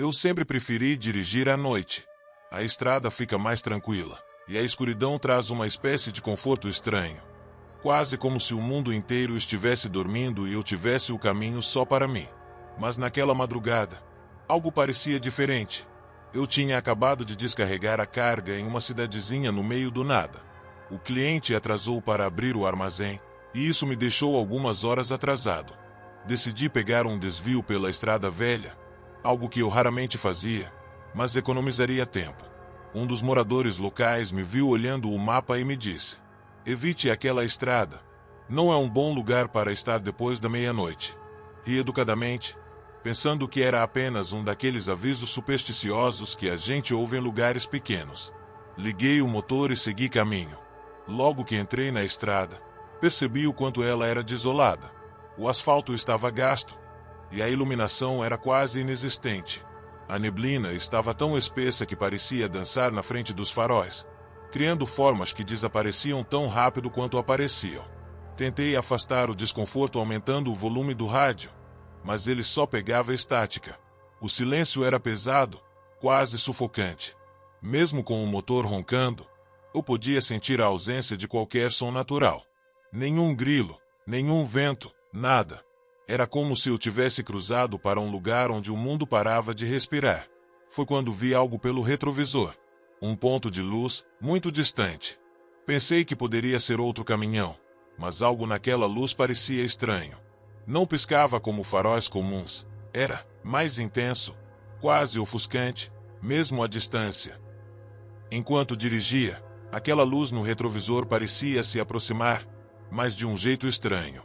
Eu sempre preferi dirigir à noite. A estrada fica mais tranquila, e a escuridão traz uma espécie de conforto estranho. Quase como se o mundo inteiro estivesse dormindo e eu tivesse o caminho só para mim. Mas naquela madrugada, algo parecia diferente. Eu tinha acabado de descarregar a carga em uma cidadezinha no meio do nada. O cliente atrasou para abrir o armazém, e isso me deixou algumas horas atrasado. Decidi pegar um desvio pela estrada velha, algo que eu raramente fazia, mas economizaria tempo. Um dos moradores locais me viu olhando o mapa e me disse: evite aquela estrada. Não é um bom lugar para estar depois da meia-noite. E educadamente, pensando que era apenas um daqueles avisos supersticiosos que a gente ouve em lugares pequenos, liguei o motor e segui caminho. Logo que entrei na estrada, percebi o quanto ela era desolada. O asfalto estava gasto, e a iluminação era quase inexistente. A neblina estava tão espessa que parecia dançar na frente dos faróis, criando formas que desapareciam tão rápido quanto apareciam. Tentei afastar o desconforto aumentando o volume do rádio, mas ele só pegava estática. O silêncio era pesado, quase sufocante. Mesmo com o motor roncando, eu podia sentir a ausência de qualquer som natural. Nenhum grilo, nenhum vento, nada. Era como se eu tivesse cruzado para um lugar onde o mundo parava de respirar. Foi quando vi algo pelo retrovisor. Um ponto de luz, muito distante. Pensei que poderia ser outro caminhão, mas algo naquela luz parecia estranho. Não piscava como faróis comuns. Era mais intenso, quase ofuscante, mesmo à distância. Enquanto dirigia, aquela luz no retrovisor parecia se aproximar, mas de um jeito estranho.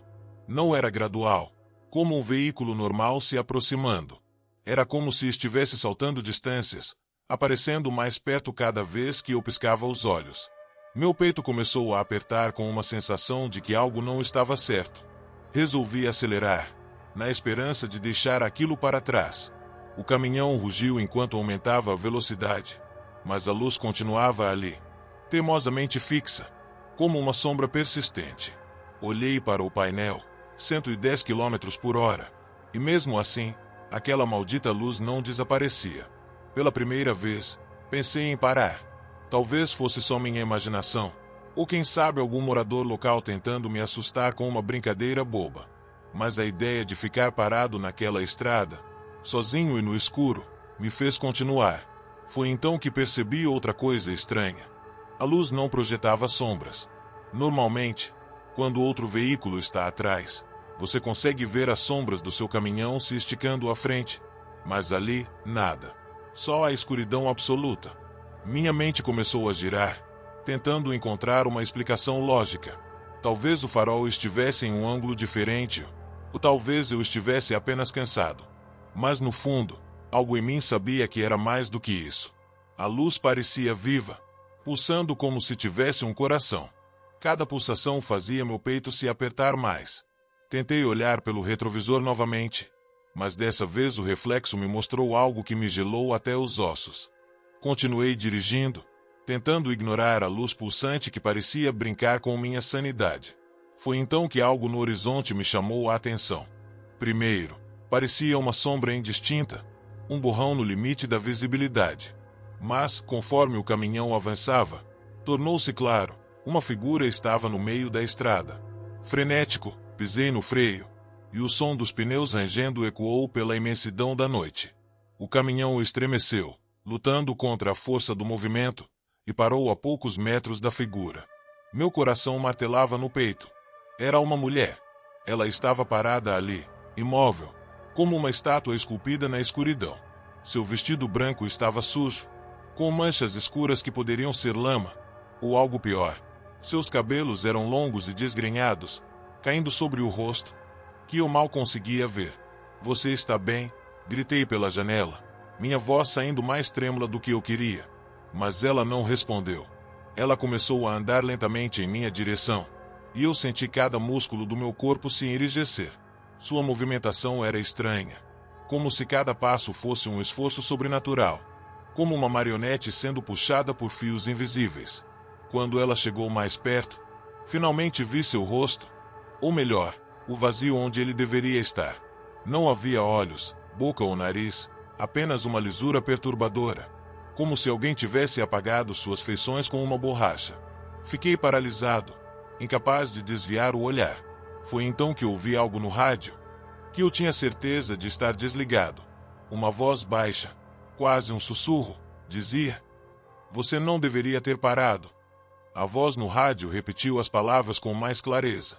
Não era gradual, como um veículo normal se aproximando. Era como se estivesse saltando distâncias, aparecendo mais perto cada vez que eu piscava os olhos. Meu peito começou a apertar com uma sensação de que algo não estava certo. Resolvi acelerar, na esperança de deixar aquilo para trás. O caminhão rugiu enquanto aumentava a velocidade, mas a luz continuava ali, teimosamente fixa, como uma sombra persistente. Olhei para o painel, 110 km por hora, e mesmo assim, aquela maldita luz não desaparecia. Pela primeira vez, pensei em parar. Talvez fosse só minha imaginação, ou quem sabe algum morador local tentando me assustar com uma brincadeira boba. Mas a ideia de ficar parado naquela estrada, sozinho e no escuro, me fez continuar. Foi então que percebi outra coisa estranha. A luz não projetava sombras. Normalmente, quando outro veículo está atrás, você consegue ver as sombras do seu caminhão se esticando à frente. Mas ali, nada. Só a escuridão absoluta. Minha mente começou a girar, tentando encontrar uma explicação lógica. Talvez o farol estivesse em um ângulo diferente, ou talvez eu estivesse apenas cansado. Mas no fundo, algo em mim sabia que era mais do que isso. A luz parecia viva, pulsando como se tivesse um coração. Cada pulsação fazia meu peito se apertar mais. Tentei olhar pelo retrovisor novamente, mas dessa vez o reflexo me mostrou algo que me gelou até os ossos. Continuei dirigindo, tentando ignorar a luz pulsante que parecia brincar com minha sanidade. Foi então que algo no horizonte me chamou a atenção. Primeiro, parecia uma sombra indistinta, um borrão no limite da visibilidade. Mas, conforme o caminhão avançava, tornou-se claro. Uma figura estava no meio da estrada. Frenético, pisei no freio, e o som dos pneus rangendo ecoou pela imensidão da noite. O caminhão estremeceu, lutando contra a força do movimento, e parou a poucos metros da figura. Meu coração martelava no peito. Era uma mulher. Ela estava parada ali, imóvel, como uma estátua esculpida na escuridão. Seu vestido branco estava sujo, com manchas escuras que poderiam ser lama, ou algo pior. Seus cabelos eram longos e desgrenhados, caindo sobre o rosto, que eu mal conseguia ver. Você está bem? Gritei pela janela, minha voz saindo mais trêmula do que eu queria. Mas ela não respondeu. Ela começou a andar lentamente em minha direção, e eu senti cada músculo do meu corpo se enrijecer. Sua movimentação era estranha, como se cada passo fosse um esforço sobrenatural, como uma marionete sendo puxada por fios invisíveis. Quando ela chegou mais perto, finalmente vi seu rosto, ou melhor, o vazio onde ele deveria estar. Não havia olhos, boca ou nariz, Apenas uma lisura perturbadora, como se alguém tivesse apagado suas feições com uma borracha. Fiquei paralisado, incapaz de desviar o olhar. Foi então que ouvi algo no rádio, que eu tinha certeza de estar desligado. Uma voz baixa, quase um sussurro, dizia: "Você não deveria ter parado." A voz no rádio repetiu as palavras com mais clareza.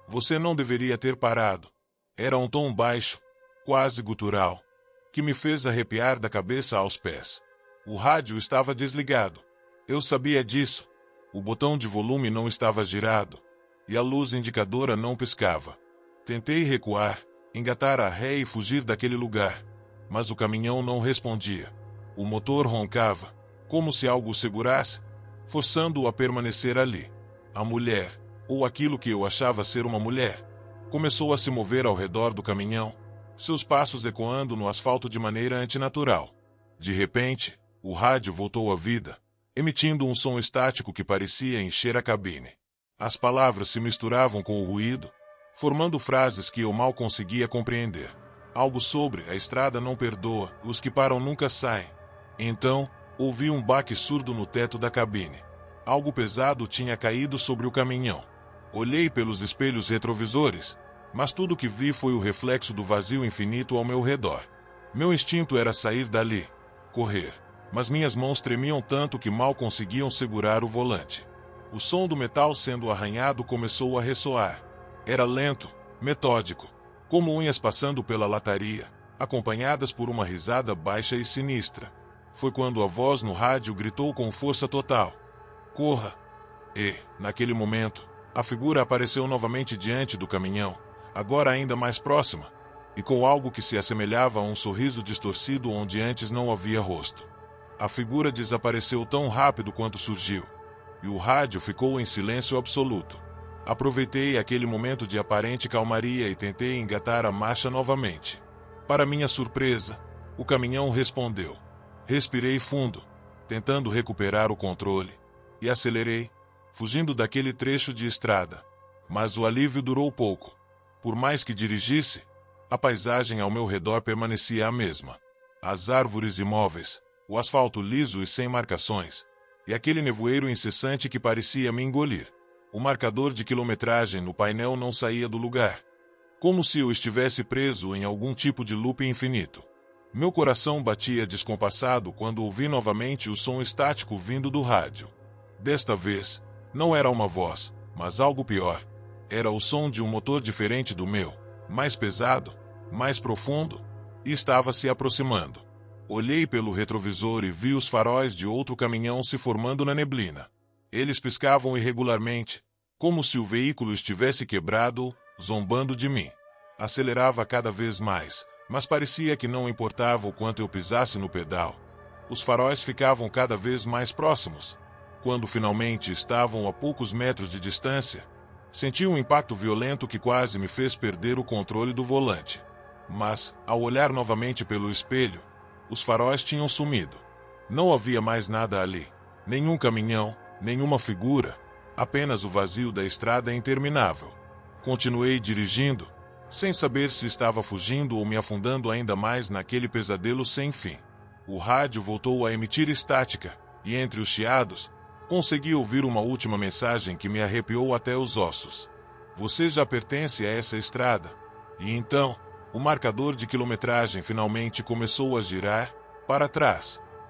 "Você não deveria ter parado." Era um tom baixo, quase gutural, que me fez arrepiar da cabeça aos pés. O rádio estava desligado. Eu sabia disso. O botão de volume não estava girado, e a luz indicadora não piscava. Tentei recuar, engatar a ré e fugir daquele lugar, mas o caminhão não respondia. O motor roncava, como se algo o segurasse, forçando-o a permanecer ali. A mulher, ou aquilo que eu achava ser uma mulher, começou a se mover ao redor do caminhão, seus passos ecoando no asfalto de maneira antinatural. De repente, o rádio voltou à vida, emitindo um som estático que parecia encher a cabine. As palavras se misturavam com o ruído, formando frases que eu mal conseguia compreender. Algo sobre "a estrada não perdoa, os que param nunca saem." Então, ouvi um baque surdo no teto da cabine. Algo pesado tinha caído sobre o caminhão. Olhei pelos espelhos retrovisores, mas tudo que vi foi o reflexo do vazio infinito ao meu redor. Meu instinto era sair dali, correr, mas minhas mãos tremiam tanto que mal conseguiam segurar o volante. O som do metal sendo arranhado começou a ressoar. Era lento, metódico, como unhas passando pela lataria, acompanhadas por uma risada baixa e sinistra. Foi quando a voz no rádio gritou com força total: "Corra!" E, naquele momento, a figura apareceu novamente diante do caminhão, agora ainda mais próxima, e com algo que se assemelhava a um sorriso distorcido onde antes não havia rosto. A figura desapareceu tão rápido quanto surgiu, e o rádio ficou em silêncio absoluto. Aproveitei aquele momento de aparente calmaria e tentei engatar a marcha novamente. Para minha surpresa, o caminhão respondeu. Respirei fundo, tentando recuperar o controle, e acelerei, fugindo daquele trecho de estrada. Mas o alívio durou pouco. Por mais que dirigisse, a paisagem ao meu redor permanecia a mesma. As árvores imóveis, o asfalto liso e sem marcações, e aquele nevoeiro incessante que parecia me engolir. O marcador de quilometragem no painel não saía do lugar, como se eu estivesse preso em algum tipo de loop infinito. Meu coração batia descompassado quando ouvi novamente o som estático vindo do rádio. Desta vez, não era uma voz, mas algo pior. Era o som de um motor diferente do meu, mais pesado, mais profundo, e estava se aproximando. Olhei pelo retrovisor e vi os faróis de outro caminhão se formando na neblina. Eles piscavam irregularmente, como se o veículo estivesse quebrado, zombando de mim. Acelerava cada vez mais, mas parecia que não importava o quanto eu pisasse no pedal. Os faróis ficavam cada vez mais próximos. Quando finalmente estavam a poucos metros de distância, senti um impacto violento que quase me fez perder o controle do volante. Mas, ao olhar novamente pelo espelho, os faróis tinham sumido. Não havia mais nada ali. Nenhum caminhão, nenhuma figura, apenas o vazio da estrada interminável. Continuei dirigindo, sem saber se estava fugindo ou me afundando ainda mais naquele pesadelo sem fim. O rádio voltou a emitir estática, e entre os chiados, consegui ouvir uma última mensagem que me arrepiou até os ossos. "Você já pertence a essa estrada." E então, o marcador de quilometragem finalmente começou a girar para trás.